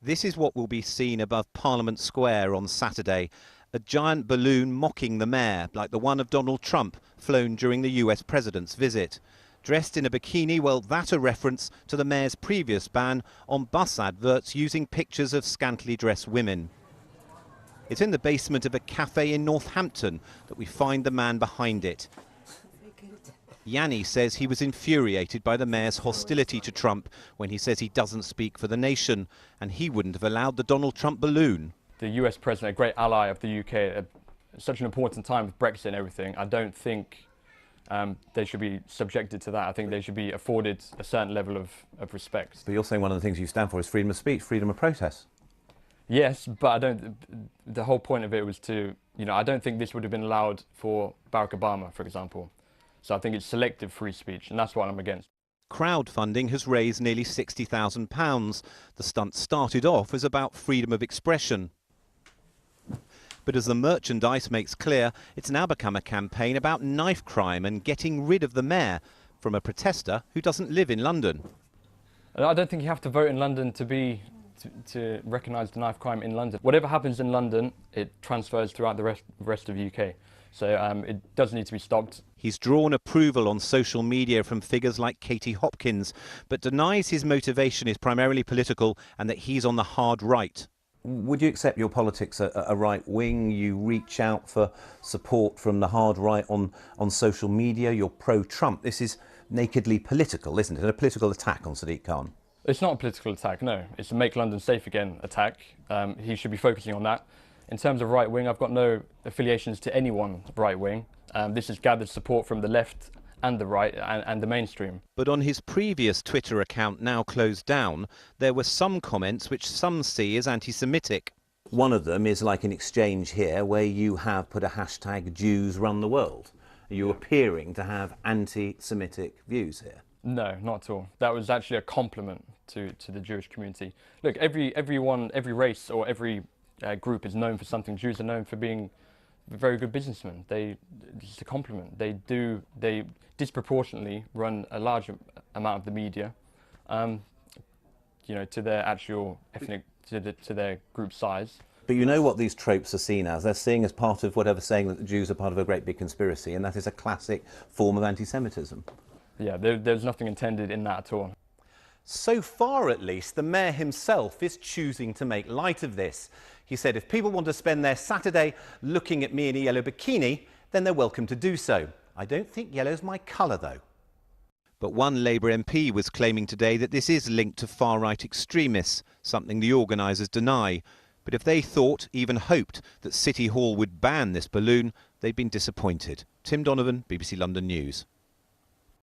This is what will be seen above Parliament Square on Saturday. A giant balloon mocking the mayor, like the one of Donald Trump, flown during the US president's visit. Dressed in a bikini, well, that's a reference to the mayor's previous ban on bus adverts using pictures of scantily dressed women. It's in the basement of a cafe in Northampton that we find the man behind it. Yanni says he was infuriated by the mayor's hostility to Trump when he says he doesn't speak for the nation, and he wouldn't have allowed the Donald Trump balloon. The US president, a great ally of the UK, at such an important time with Brexit and everything, I don't think they should be subjected to that. I think they should be afforded a certain level of respect. But you're saying one of the things you stand for is freedom of speech, freedom of protest. Yes, but the whole point of it was to, I don't think this would have been allowed for Barack Obama, for example. So I think it's selective free speech, and that's what I'm against. Crowdfunding has raised nearly £60,000. The stunt started off as about freedom of expression. But as the merchandise makes clear, it's now become a campaign about knife crime and getting rid of the mayor, from a protester who doesn't live in London. I don't think you have to vote in London to recognise the knife crime in London. Whatever happens in London, it transfers throughout the rest of the UK. So it does need to be stopped. He's drawn approval on social media from figures like Katie Hopkins, but denies his motivation is primarily political and that he's on the hard right. Would you accept your politics a right wing? You reach out for support from the hard right on social media. You're pro-Trump. This is nakedly political, isn't it? A political attack on Sadiq Khan. It's not a political attack, no. It's a make London safe again attack. He should be focusing on that. In terms of right wing, I've got no affiliations to anyone right wing. This has gathered support from the left and the right and the mainstream. But on his previous Twitter account, now closed down, there were some comments which some see as anti-Semitic. One of them is like an exchange here where you have put a hashtag Jews run the world. Are you appearing to have anti-Semitic views here? No, not at all. That was actually a compliment to the Jewish community. Look, every race or every group is known for something. Jews are known for being very good businessmen. It's a compliment. They disproportionately run a large amount of the media, to their actual ethnic, to their group size. But you know what these tropes are seen as? They're seen as part of whatever, saying that the Jews are part of a great big conspiracy, and that is a classic form of anti-Semitism. Yeah, there's nothing intended in that at all. So far, at least, the mayor himself is choosing to make light of this. He said if people want to spend their Saturday looking at me in a yellow bikini, then they're welcome to do so. I don't think yellow's my colour, though. But one Labour MP was claiming today that this is linked to far-right extremists, something the organisers deny. But if they thought, even hoped, that City Hall would ban this balloon, they'd been disappointed. Tim Donovan, BBC London News.